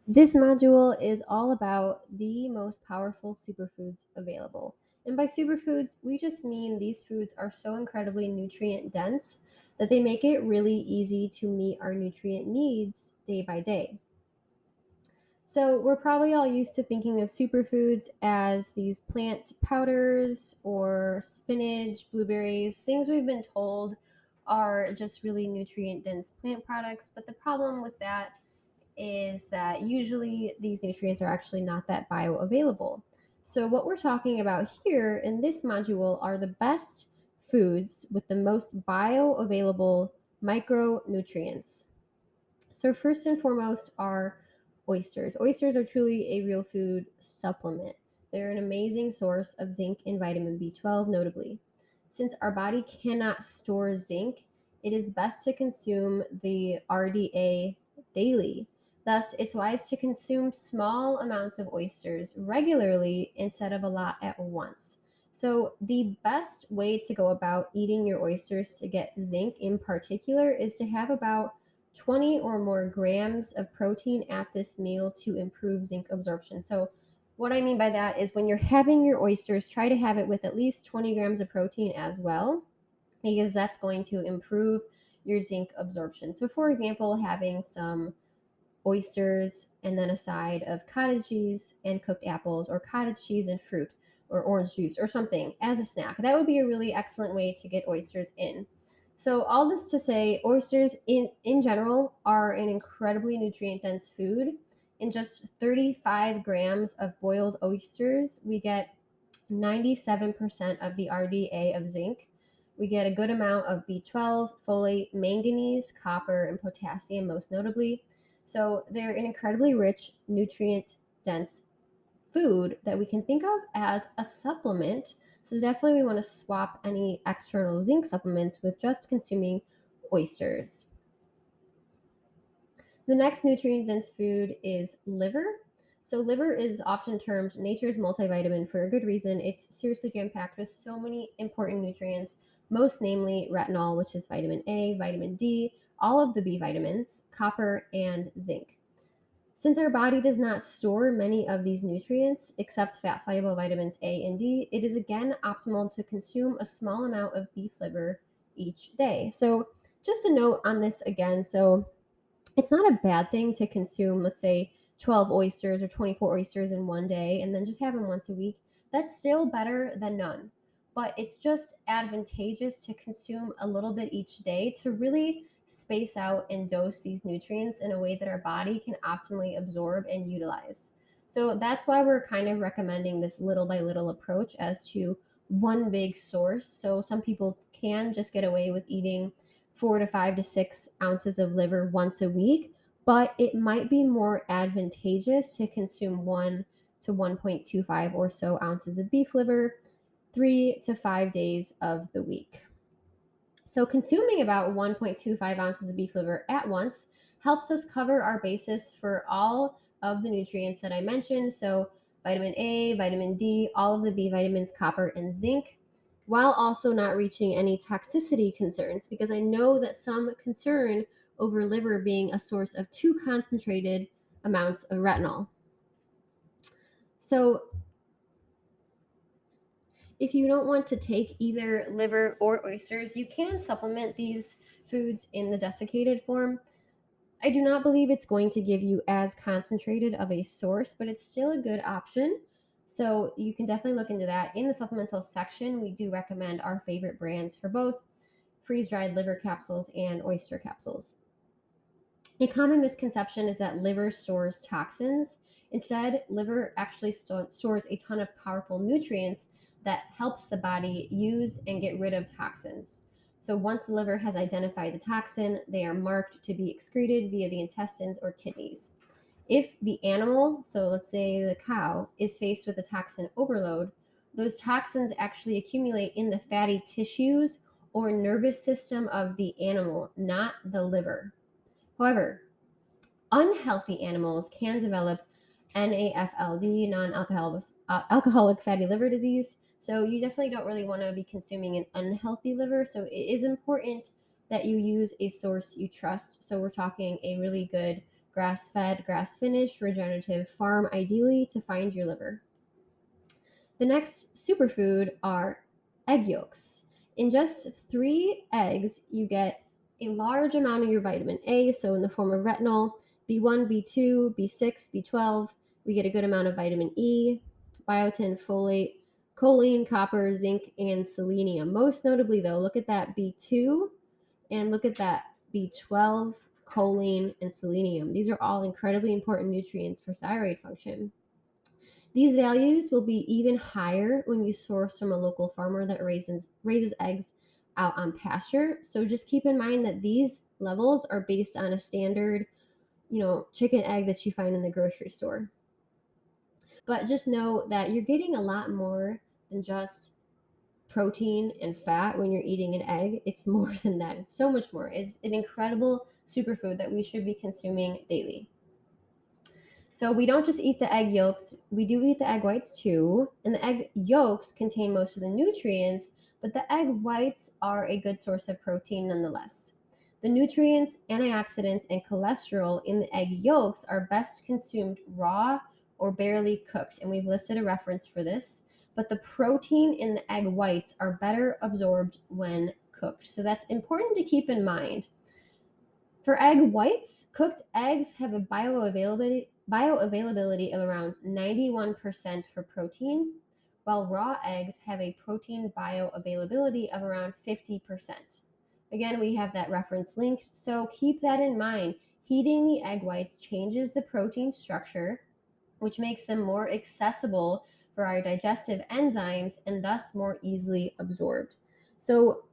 This module is all about the most powerful superfoods available. And by superfoods, we just mean these foods are so incredibly nutrient dense that they make it really easy to meet our nutrient needs day by day. So, we're probably all used to thinking of superfoods as these plant powders or spinach, blueberries, things we've been told are just really nutrient dense plant products. But the problem with that is that usually these nutrients are actually not that bioavailable. So, what we're talking about here in this module are the best foods with the most bioavailable micronutrients. So, first and foremost are oysters. Oysters are truly a real food supplement. They're an amazing source of zinc and vitamin B12, notably. Since our body cannot store zinc, it is best to consume the RDA daily. Thus, it's wise to consume small amounts of oysters regularly instead of a lot at once. So, the best way to go about eating your oysters to get zinc in particular is to have about 20 or more grams of protein at this meal to improve zinc absorption. So, what I mean by that is when you're having your oysters, try to have it with at least 20 grams of protein as well, because that's going to improve your zinc absorption. So, for example, having some oysters and then a side of cottage cheese and cooked apples, or cottage cheese and fruit, or orange juice, or something as a snack. That would be a really excellent way to get oysters in. So, all this to say, oysters in general are an incredibly nutrient dense food. In just 35 grams of boiled oysters, we get 97% of the RDA of zinc. We get a good amount of B12, folate, manganese, copper, and potassium, most notably. So they're an incredibly rich, nutrient dense food that we can think of as a supplement. So definitely we want to swap any external zinc supplements with just consuming oysters. The next nutrient dense food is liver. So, liver is often termed nature's multivitamin for a good reason. It's seriously jam packed with so many important nutrients, most namely retinol, which is vitamin A, vitamin D, all of the B vitamins, copper, and zinc. Since our body does not store many of these nutrients except fat soluble vitamins A and D, it is again optimal to consume a small amount of beef liver each day. So, just a note on this again. So, it's not a bad thing to consume, let's say, 12 oysters or 24 oysters in one day and then just have them once a week. That's still better than none. But it's just advantageous to consume a little bit each day to really space out and dose these nutrients in a way that our body can optimally absorb and utilize. So that's why we're kind of recommending this little by little approach as to one big source. So some people can just get away with eating 4 to 5 to 6 ounces of liver once a week, but it might be more advantageous to consume 1 to 1.25 or so ounces of beef liver 3 to 5 days of the week. So, consuming about 1.25 ounces of beef liver at once helps us cover our basis for all of the nutrients that I mentioned. So, vitamin A, vitamin D, all of the B vitamins, copper, and zinc, while also not reaching any toxicity concerns, because I know that some concern over liver being a source of too concentrated amounts of retinol. So, if you don't want to take either liver or oysters, you can supplement these foods in the desiccated form. I do not believe it's going to give you as concentrated of a source, but it's still a good option. So you can definitely look into that. In the supplemental section, we do recommend our favorite brands for both freeze dried liver capsules and oyster capsules. A common misconception is that liver stores toxins. Instead, liver actually stores a ton of powerful nutrients that helps the body use and get rid of toxins. So once the liver has identified the toxin, they are marked to be excreted via the intestines or kidneys. If the animal, so let's say the cow, is faced with a toxin overload, those toxins actually accumulate in the fatty tissues or nervous system of the animal, not the liver. However, unhealthy animals can develop NAFLD, alcoholic fatty liver disease. So you definitely don't really want to be consuming an unhealthy liver. So it is important that you use a source you trust. So we're talking a really good grass-fed, grass-finished, regenerative farm, ideally to find your liver. The next superfood are egg yolks. In just 3 eggs, you get a large amount of your vitamin A, so in the form of retinol, B1, B2, B6, B12. We get a good amount of vitamin E, biotin, folate, choline, copper, zinc, and selenium. Most notably, though, look at that B2 and look at that B12, choline, and selenium. These are all incredibly important nutrients for thyroid function. These values will be even higher when you source from a local farmer that raises eggs out on pasture. So just keep in mind that these levels are based on a standard, chicken egg that you find in the grocery store. But just know that you're getting a lot more than just protein and fat when you're eating an egg. It's more than that. It's so much more. It's an incredible superfood that we should be consuming daily. So we don't just eat the egg yolks, we do eat the egg whites too. And the egg yolks contain most of the nutrients, but the egg whites are a good source of protein nonetheless. The nutrients, antioxidants, and cholesterol in the egg yolks are best consumed raw or barely cooked, and we've listed a reference for this. But the protein in the egg whites are better absorbed when cooked. So that's important to keep in mind. For egg whites, cooked eggs have a bioavailability of around 91% for protein, while raw eggs have a protein bioavailability of around 50%. Again, we have that reference linked, so keep that in mind. Heating the egg whites changes the protein structure, which makes them more accessible for our digestive enzymes and thus more easily absorbed. So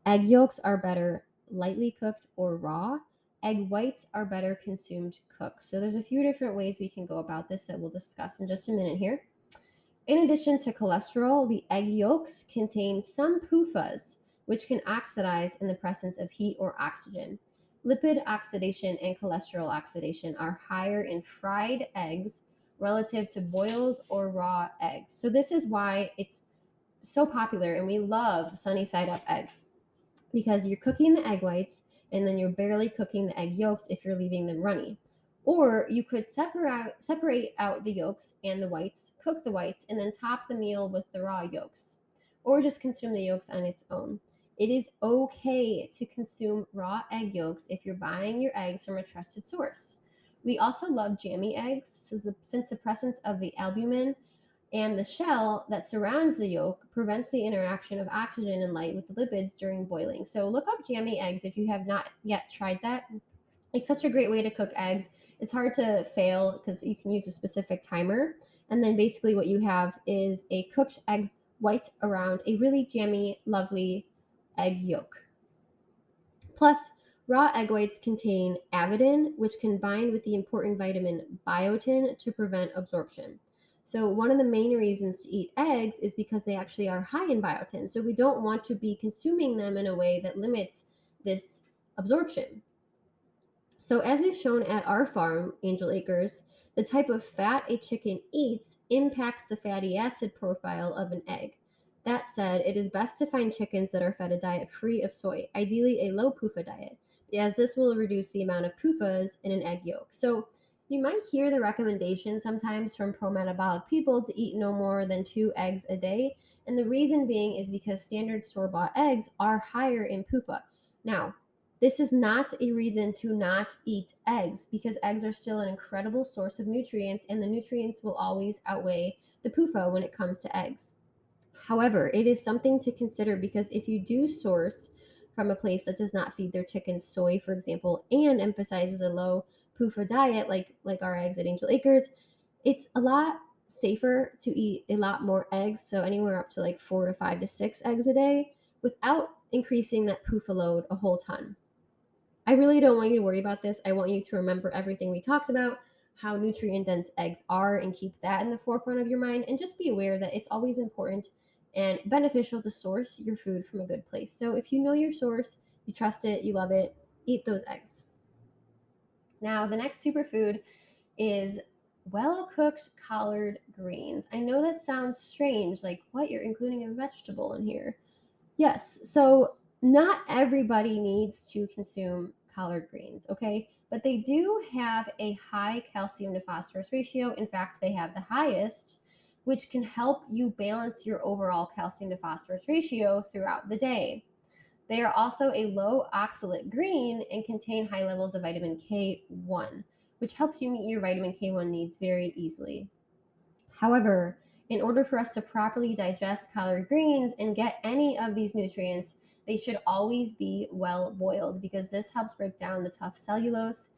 egg yolks are better lightly cooked or raw. Egg whites are better consumed cooked. So there's a few different ways we can go about this that we'll discuss in just a minute here. In addition to cholesterol, the egg yolks contain some PUFAs, which can oxidize in the presence of heat or oxygen. Lipid oxidation and cholesterol oxidation are higher in fried eggs relative to boiled or raw eggs. So this is why it's so popular and we love sunny side up eggs, because you're cooking the egg whites and then you're barely cooking the egg yolks if you're leaving them runny. Or you could separate out the yolks and the whites, cook the whites, and then top the meal with the raw yolks. Or just consume the yolks on its own. It is okay to consume raw egg yolks if you're buying your eggs from a trusted source. We also love jammy eggs since the presence of the albumin and the shell that surrounds the yolk prevents the interaction of oxygen and light with the lipids during boiling. So look up jammy eggs if you have not yet tried that. It's such a great way to cook eggs. It's hard to fail because you can use a specific timer. And then basically what you have is a cooked egg white around a really jammy, lovely egg yolk. Plus, raw egg whites contain avidin, which can bind with the important vitamin biotin to prevent absorption. So, one of the main reasons to eat eggs is because they actually are high in biotin. So, we don't want to be consuming them in a way that limits this absorption. So, as we've shown at our farm, Angel Acres, the type of fat a chicken eats impacts the fatty acid profile of an egg. That said, it is best to find chickens that are fed a diet free of soy, ideally a low PUFA diet, as this will reduce the amount of PUFAs in an egg yolk. So, you might hear the recommendation sometimes from pro-metabolic people to eat no more than 2 eggs a day, and the reason being is because standard store-bought eggs are higher in PUFA. Now, this is not a reason to not eat eggs, because eggs are still an incredible source of nutrients and the nutrients will always outweigh the PUFA when it comes to eggs. However, it is something to consider because if you do source from a place that does not feed their chickens soy, for example, and emphasizes a low PUFA diet like our eggs at Angel Acres, it's a lot safer to eat a lot more eggs, so anywhere up to like 4 to 5 to 6 eggs a day without increasing that PUFA load a whole ton. I really don't want you to worry about this. I want you to remember everything we talked about, how nutrient dense eggs are, and keep that in the forefront of your mind. And just be aware that it's always important and beneficial to source your food from a good place. So if you know your source, you trust it, you love it, eat those eggs. Now, the next superfood is well cooked collard greens. I know that sounds strange, like what? You're including a vegetable in here. Yes, so not everybody needs to consume collard greens, okay? but they do have a high calcium to phosphorus ratio. In fact, they have the highest, which can help you balance your overall calcium to phosphorus ratio throughout the day. They are also a low oxalate green and contain high levels of vitamin K1, which helps you meet your vitamin K1 needs very easily. However, in order for us to properly digest collard greens and get any of these nutrients, they should always be well boiled because this helps break down the tough cellulose.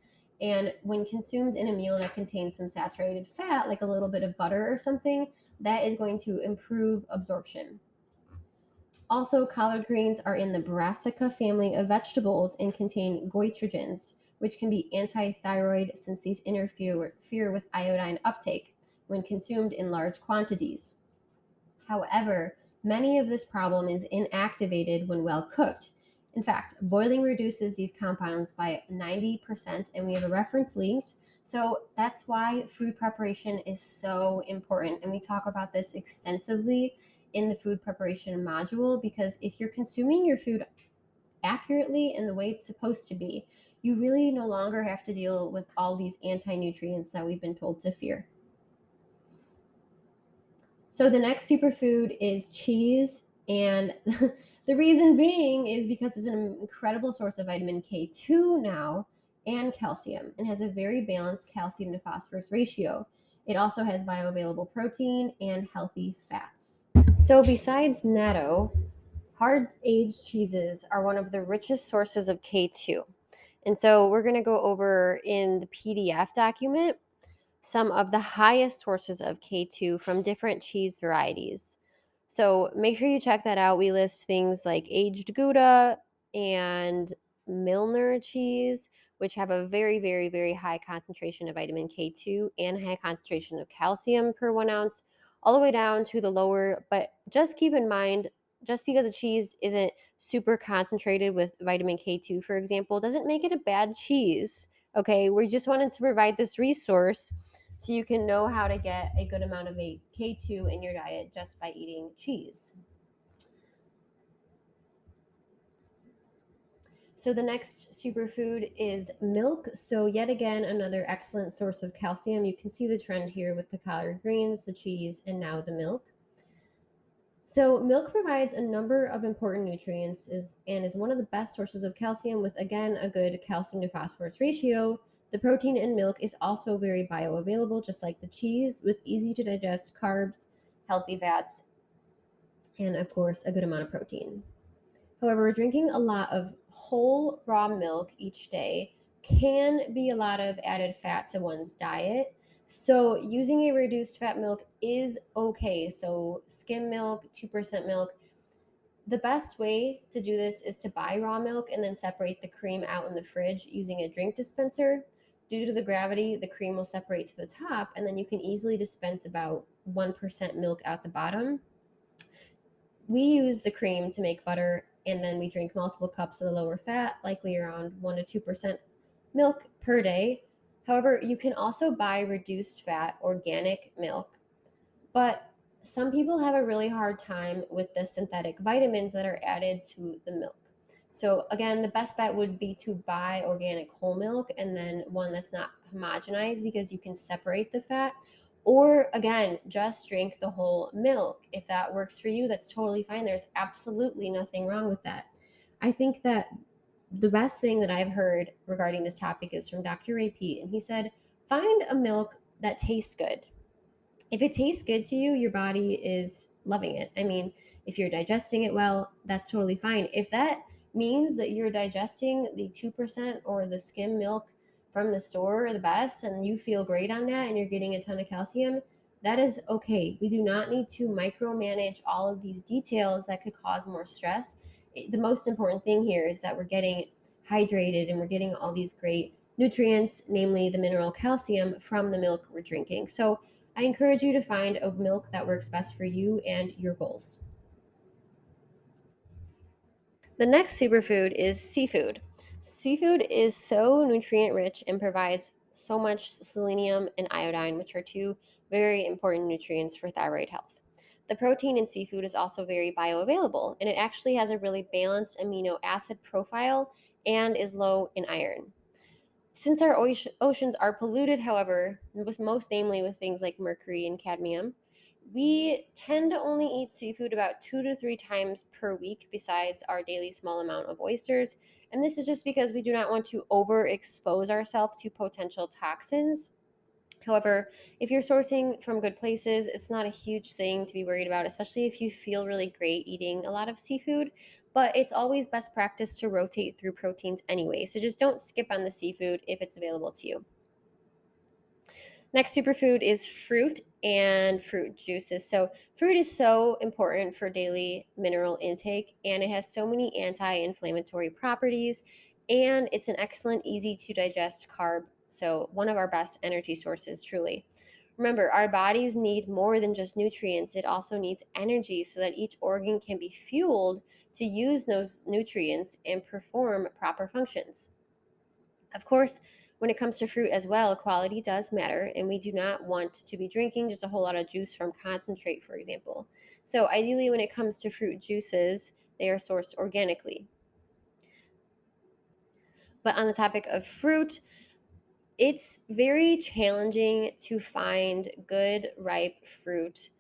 And when consumed in a meal that contains some saturated fat, like a little bit of butter or something, that is going to improve absorption. Also, collard greens are in the brassica family of vegetables and contain goitrogens, which can be anti-thyroid since these interfere with iodine uptake when consumed in large quantities. However, many of this problem is inactivated when well cooked. In fact, boiling reduces these compounds by 90%, and we have a reference linked. So that's why food preparation is so important. And we talk about this extensively in the food preparation module because if you're consuming your food accurately and the way it's supposed to be, you really no longer have to deal with all these anti nutrients that we've been told to fear. So the next superfood is cheese, and the reason being is because it's an incredible source of vitamin K2 now and calcium and has a very balanced calcium to phosphorus ratio. It also has bioavailable protein and healthy fats. So besides natto, hard aged cheeses are one of the richest sources of K2. And so we're going to go over in the PDF document some of the highest sources of K2 from different cheese varieties. So make sure you check that out. We list things like aged Gouda and Milner cheese, which have a very, very, very high concentration of vitamin K2 and high concentration of calcium per 1 ounce, all the way down to the lower. But just keep in mind, just because a cheese isn't super concentrated with vitamin K2, for example, doesn't make it a bad cheese. Okay, we just wanted to provide this resource so you can know how to get a good amount of K2 in your diet just by eating cheese. So the next superfood is milk. So yet again, another excellent source of calcium. You can see the trend here with the collard greens, the cheese, and now the milk. So milk provides a number of important nutrients and is one of the best sources of calcium with, again, a good calcium to phosphorus ratio. The protein in milk is also very bioavailable, just like the cheese, with easy to digest carbs, healthy fats, and of course, a good amount of protein. However, drinking a lot of whole raw milk each day can be a lot of added fat to one's diet. So, using a reduced fat milk is okay. So, skim milk, 2% milk. The best way to do this is to buy raw milk and then separate the cream out in the fridge using a drink dispenser. Due to the gravity, the cream will separate to the top, and then you can easily dispense about 1% milk out the bottom. We use the cream to make butter, and then we drink multiple cups of the lower fat, likely around 1 to 2% milk per day. However, you can also buy reduced fat organic milk, but some people have a really hard time with the synthetic vitamins that are added to the milk. So, again, the best bet would be to buy organic whole milk and then one that's not homogenized because you can separate the fat. Or, again, just drink the whole milk. If that works for you, that's totally fine. There's absolutely nothing wrong with that. I think that the best thing that I've heard regarding this topic is from Dr. Ray Pete, and he said, find a milk that tastes good. If it tastes good to you, your body is loving it. I mean, if you're digesting it well, that's totally fine. If that means that you're digesting the 2% or the skim milk from the store the best and you feel great on that and you're getting a ton of calcium, that is okay. We do not need to micromanage all of these details that could cause more stress. The most important thing here is that we're getting hydrated and we're getting all these great nutrients, namely the mineral calcium, from the milk we're drinking. So I encourage you to find a milk that works best for you and your goals. The next superfood is seafood. Seafood is so nutrient rich and provides so much selenium and iodine, which are two very important nutrients for thyroid health. The protein in seafood is also very bioavailable, and it actually has a really balanced amino acid profile and is low in iron. Since our oceans are polluted, however, most namely with things like mercury and cadmium, we tend to only eat seafood about 2 to 3 times per week besides our daily small amount of oysters. And this is just because we do not want to overexpose ourselves to potential toxins. However, if you're sourcing from good places, it's not a huge thing to be worried about, especially if you feel really great eating a lot of seafood. But it's always best practice to rotate through proteins anyway. So just don't skip on the seafood if it's available to you. Next superfood is fruit and fruit juices. So, fruit is so important for daily mineral intake, and it has so many anti inflammatory properties, and it's an excellent, easy to digest carb. So, one of our best energy sources, truly. Remember, our bodies need more than just nutrients, it also needs energy so that each organ can be fueled to use those nutrients and perform proper functions. Of course, when it comes to fruit as well, quality does matter, and we do not want to be drinking just a whole lot of juice from concentrate, for example. So, ideally, when it comes to fruit juices, they are sourced organically. But on the topic of fruit, it's very challenging to find good, ripe fruit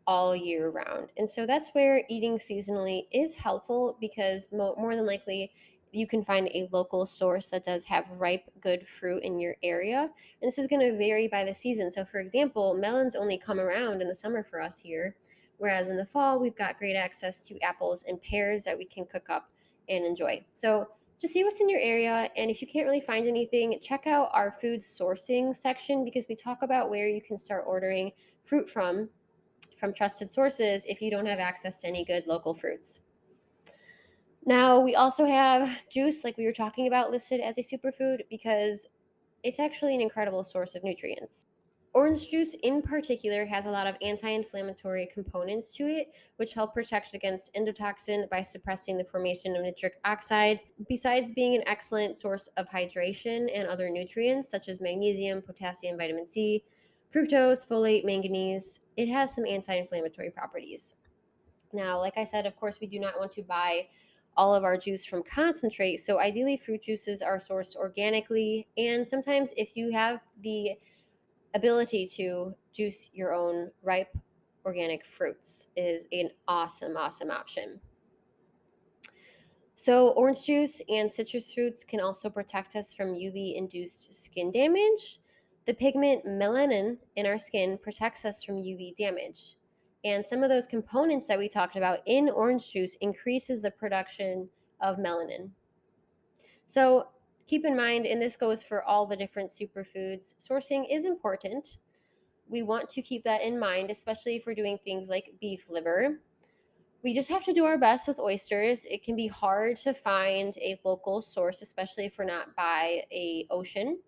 all year round. And so that's where eating seasonally is helpful because more than likely you can find a local source that does have ripe, good fruit in your area. And this is going to vary by the season. So, for example, melons only come around in the summer for us here, whereas in the fall, we've got great access to apples and pears that we can cook up and enjoy. So, just see what's in your area. And if you can't really find anything, check out our food sourcing section because we talk about where you can start ordering fruit from trusted sources if you don't have access to any good local fruits. Now, we also have juice, like we were talking about, listed as a superfood because it's actually an incredible source of nutrients. Orange juice, in particular, has a lot of anti inflammatory components to it, which help protect against endotoxin by suppressing the formation of nitric oxide. Besides being an excellent source of hydration and other nutrients, such as magnesium, potassium, vitamin C, fructose, folate, manganese, it has some anti inflammatory properties. Now, like I said, of course, we do not want to buy all of our juice from concentrate. So, ideally, fruit juices are sourced organically. And sometimes, if you have the ability to juice your own ripe organic fruits, is an awesome, awesome option. So, orange juice and citrus fruits can also protect us from UV induced skin damage. The pigment melanin in our skin protects us from UV damage. And some of those components that we talked about in orange juice increases the production of melanin. So, keep in mind, and this goes for all the different superfoods, sourcing is important. We want to keep that in mind, especially if we're doing things like beef liver. We just have to do our best with oysters. It can be hard to find a local source, especially if we're not by a ocean.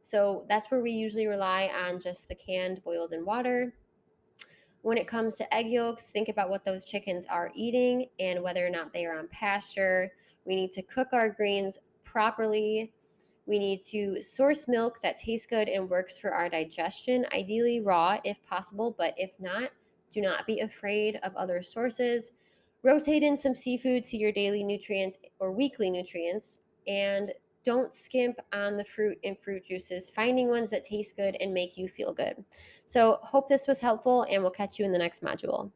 So that's where we usually rely on just the canned boiled in water. When it comes to egg yolks, think about what those chickens are eating and whether or not they are on pasture. We need to cook our greens properly. We need to source milk that tastes good and works for our digestion, ideally raw if possible, but if not, do not be afraid of other sources. Rotate in some seafood to your daily nutrient or weekly nutrients, and don't skimp on the fruit and fruit juices, finding ones that taste good and make you feel good. So, hope this was helpful, and we'll catch you in the next module.